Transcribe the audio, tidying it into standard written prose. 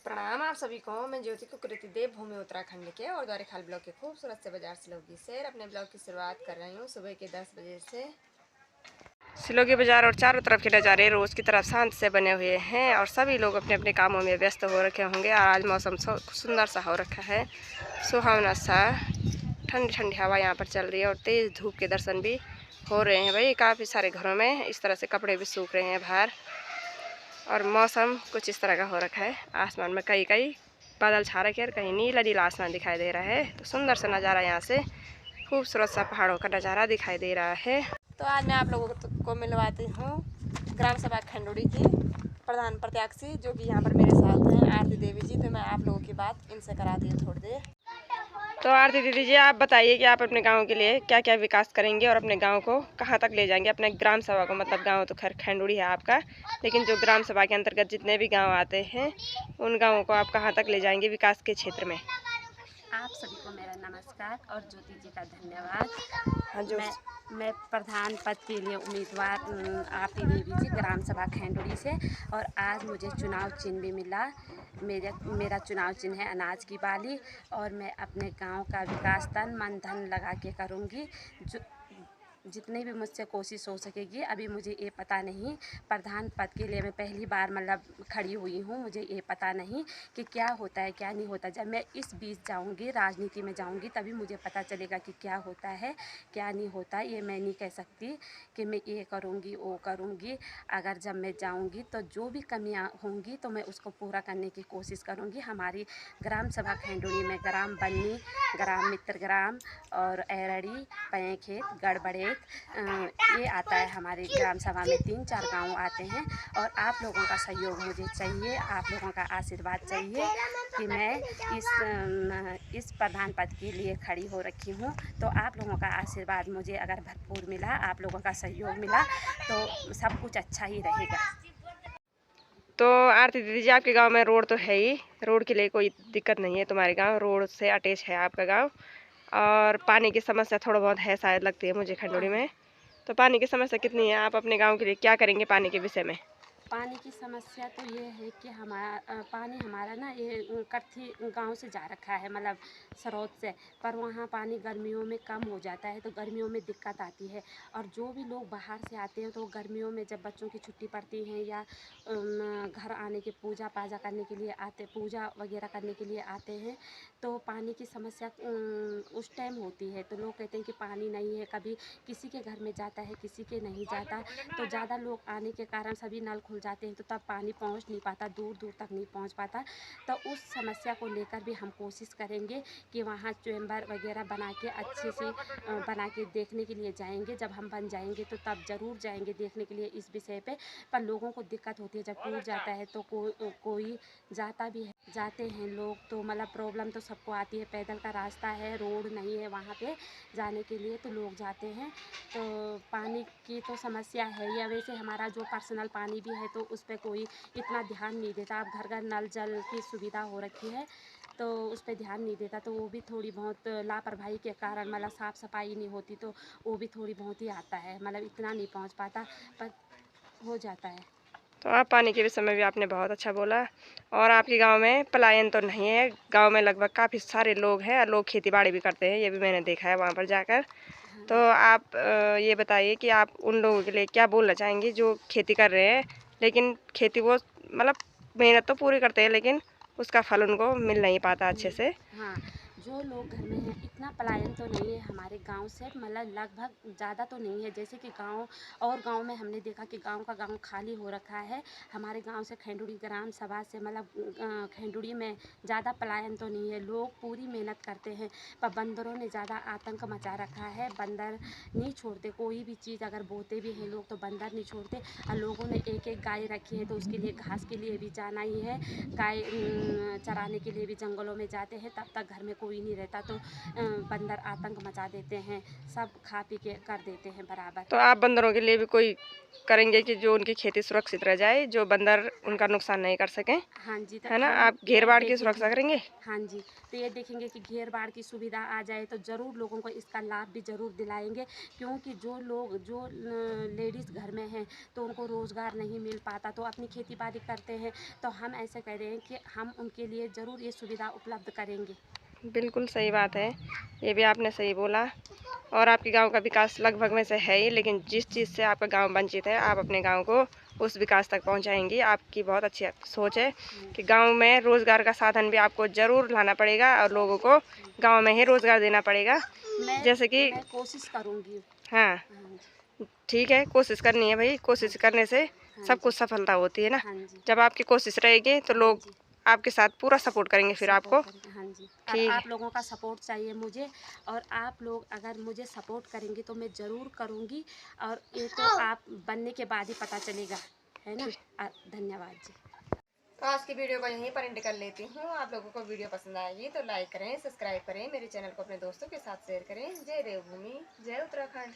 प्रणाम आप सभी को। मैं ज्योति कुकृति देव भूमि उत्तराखंड के और द्वारिखाल ब्लॉक के खूबसूरत से बाजार सिलोगी से अपने ब्लॉग की शुरुआत कर रही हूँ सुबह के 10 बजे से। सिलोगी बाजार और चारों तरफ के नज़ारे रोज़ की तरफ शांत से बने हुए हैं और सभी लोग अपने अपने कामों में व्यस्त हो रखे होंगे। और आज मौसम सुंदर सा हो रखा है, सुहावना सा, ठंडी ठंडी हवा यहाँ पर चल रही है और तेज़ धूप के दर्शन भी हो रहे हैं। भाई काफ़ी सारे घरों में इस तरह से कपड़े भी सूख रहे हैं बाहर और मौसम कुछ इस तरह का हो रखा है। आसमान में कई कई बादल छा रखे हैं और कहीं नीला नीला आसमान दिखाई दे रहा है। तो सुंदर सा नज़ारा यहाँ से, खूबसूरत सा पहाड़ों का नज़ारा दिखाई दे रहा है। तो आज मैं आप लोगों को मिलवाती हूँ ग्राम सभा खंडोड़ी की प्रधान प्रत्याशी जो कि यहाँ पर मेरे साथ हैं, आरती देवी जी। तो मैं आप लोगों की बात इनसे कराती हूँ थोड़ी देर। तो आरती दीदी जी, आप बताइए कि आप अपने गांव के लिए क्या क्या विकास करेंगे और अपने गांव को कहां तक ले जाएंगे, अपने ग्राम सभा को। मतलब गांव तो खैर खंडूड़ी है आपका, लेकिन जो ग्राम सभा के अंतर्गत जितने भी गांव आते हैं उन गांवों को आप कहां तक ले जाएंगे विकास के क्षेत्र में। आप सभी को मेरा नमस्कार और ज्योति जी का धन्यवाद। हाँ जो मैं प्रधान पद के लिए उम्मीदवार आरती देवी जी, ग्राम सभा खैंडुड़ी से। और आज मुझे चुनाव चिन्ह भी मिला। मेरा चुनाव चिन्ह है अनाज की बाली और मैं अपने गांव का विकास तन मन धन लगा के करूँगी। जितनी भी मुझसे कोशिश हो सकेगी। अभी मुझे ये पता नहीं, प्रधान पद के लिए मैं पहली बार मतलब खड़ी हुई हूँ। मुझे ये पता नहीं कि क्या होता है क्या नहीं होता। जब मैं इस बीच जाऊँगी, राजनीति में जाऊँगी, तभी मुझे पता चलेगा कि क्या होता है क्या नहीं होता। ये मैं नहीं कह सकती कि मैं ये करूँगी वो करूँगी। अगर जब मैं जाऊँगी तो जो भी कमियाँ होंगी तो मैं उसको पूरा करने की कोशिश करूँगी। हमारी ग्राम सभा खैंडुड़ी में ग्राम बन्नी, ग्राम मित्र ग्राम और ऐरड़ी, पैखेत, गड़बड़ेत ये आता है। हमारी ग्राम सभा में 3-4 गांव आते हैं और आप लोगों का सहयोग मुझे चाहिए, आप लोगों का आशीर्वाद चाहिए कि मैं इस प्रधान पद के लिए खड़ी हो रखी हूँ। तो आप लोगों का आशीर्वाद मुझे अगर भरपूर मिला, आप लोगों का सहयोग मिला तो सब कुछ अच्छा ही रहेगा। तो आरती दीदी जी, आपके गांव में रोड तो है ही, रोड के लिए कोई दिक्कत नहीं है। तुम्हारे गांव रोड से अटैच है आपका गांव। और पानी की समस्या थोड़ा बहुत है शायद, लगती है मुझे खंडोड़ी में। तो पानी की समस्या कितनी है, आप अपने गांव के लिए क्या करेंगे पानी के विषय में। पानी की समस्या तो ये है कि पानी हमारा ना ये कर्थी गांव से जा रखा है, मतलब स्रोत से। पर वहाँ पानी गर्मियों में कम हो जाता है तो गर्मियों में दिक्कत आती है। और जो भी लोग बाहर से आते हैं तो गर्मियों में जब बच्चों की छुट्टी पड़ती है या घर आने के पूजा पाजा करने के लिए आते, पूजा वगैरह करने के लिए आते हैं, तो पानी की समस्या उस टाइम होती है। तो लोग कहते हैं कि पानी नहीं है, कभी किसी के घर में जाता है किसी के नहीं जाता। तो ज़्यादा लोग आने के कारण सभी नल खुल जाते हैं तो तब पानी पहुंच नहीं पाता, दूर दूर तक नहीं पहुंच पाता। तो उस समस्या को लेकर भी हम कोशिश करेंगे कि वहाँ चैम्बर वगैरह बना के अच्छे से बना के देखने के लिए जाएंगे। जब हम बन जाएंगे तो तब ज़रूर जाएंगे देखने के लिए इस विषय पे। पर लोगों को दिक्कत होती है, जब टूट जाता है तो कोई जाता भी है, जाते हैं लोग तो मतलब प्रॉब्लम तो सबको आती है। पैदल का रास्ता है, रोड नहीं है वहाँ पे जाने के लिए, तो लोग जाते हैं। तो पानी की तो समस्या है या वैसे हमारा जो पर्सनल पानी भी है तो उस पर कोई इतना ध्यान नहीं देता। अब घर घर नल जल की सुविधा हो रखी है तो उस पर ध्यान नहीं देता। तो वो भी थोड़ी बहुत लापरवाही के कारण मतलब साफ़ सफाई नहीं होती तो वो भी थोड़ी बहुत ही आता है, मतलब इतना नहीं पहुंच पाता पर हो जाता है। तो आप पानी के विषय में भी आपने बहुत अच्छा बोला। और आपके गांव में पलायन तो नहीं है, गांव में लगभग काफ़ी सारे लोग हैं और लोग खेती बाड़ी भी करते हैं, ये भी मैंने देखा है वहां पर जाकर। तो आप ये बताइए कि आप उन लोगों के लिए क्या बोलना चाहेंगे जो खेती कर रहे हैं, लेकिन खेती वो मतलब मेहनत तो पूरी करते हैं लेकिन उसका फल उनको मिल नहीं पाता अच्छे से। हाँ, जो लोग घर में हैं इतना पलायन तो नहीं है हमारे गांव से, मतलब लगभग ज़्यादा तो नहीं है। जैसे कि गांव और गांव में हमने देखा कि गांव का गांव खाली हो रखा है। हमारे गांव से खैंडुड़ी ग्राम सभा से मतलब खैंडुड़ी में ज़्यादा पलायन तो नहीं है, लोग पूरी मेहनत करते हैं। पर बंदरों ने ज़्यादा आतंक मचा रखा है, बंदर नहीं छोड़ते कोई भी चीज़। अगर बोते भी हैं लोग तो बंदर नहीं छोड़ते। और लोगों ने एक एक गाय रखी है तो उसके लिए घास के लिए भी जाना ही है, गाय चराने के लिए भी जंगलों में जाते हैं। तब तक घर में कोई कोई नहीं रहता तो बंदर आतंक मचा देते हैं, सब खा पी के कर देते हैं बराबर। तो आप बंदरों के लिए भी कोई करेंगे कि जो उनकी खेती सुरक्षित रह जाए, जो बंदर उनका नुकसान नहीं कर सकें, हाँ जी, तो है ना? हम आप ये घेर बाड़ की देखेंगे। सुरक्षा करेंगे? हाँ जी, तो ये देखेंगे कि घेर बाड़ की सुविधा आ जाए तो ज़रूर लोगों को इसका लाभ भी ज़रूर दिलाएंगे, क्योंकि जो लोग जो लेडीज़ घर में हैं तो उनको रोज़गार नहीं मिल पाता, तो अपनी खेती बाड़ी करते हैं, तो हम ऐसे कह रहे हैं कि हम उनके लिए ज़रूर ये सुविधा उपलब्ध करेंगे। बिल्कुल सही बात है, ये भी आपने सही बोला। और आपके गांव का विकास लगभग में से है ही, लेकिन जिस चीज़ से आपका गांव वंचित है, आप अपने गांव को उस विकास तक पहुंचाएंगी। आपकी बहुत अच्छी सोच है कि गांव में रोज़गार का साधन भी आपको ज़रूर लाना पड़ेगा और लोगों को गांव में ही रोज़गार देना पड़ेगा। जैसे कि मैं कोशिश करूँगी। हाँ, हाँ जी। ठीक है, कोशिश करनी है भाई, कोशिश करने से हाँ सब जी। कुछ सफलता होती है ना। हाँ जी। जब आपकी कोशिश रहेगी तो हाँ लोग जी। आपके साथ पूरा सपोर्ट करेंगे फिर आपको। सपोर्ट करेंगे। हाँ जी, और ठीक है, आप लोगों का सपोर्ट चाहिए मुझे, और आप लोग अगर मुझे सपोर्ट करेंगे तो मैं ज़रूर करूँगी, और ये तो आप बनने के बाद ही पता चलेगा, है ना? ठीक। धन्यवाद जी। तो आज की वीडियो को यहीं पर एंड कर लेती हूँ। आप लोगों को वीडियो पसंद आएगी तो लाइक करें, सब्सक्राइब करें, मेरे चैनल को अपने दोस्तों के साथ शेयर करें। जय देवभूमि, जय उत्तराखंड।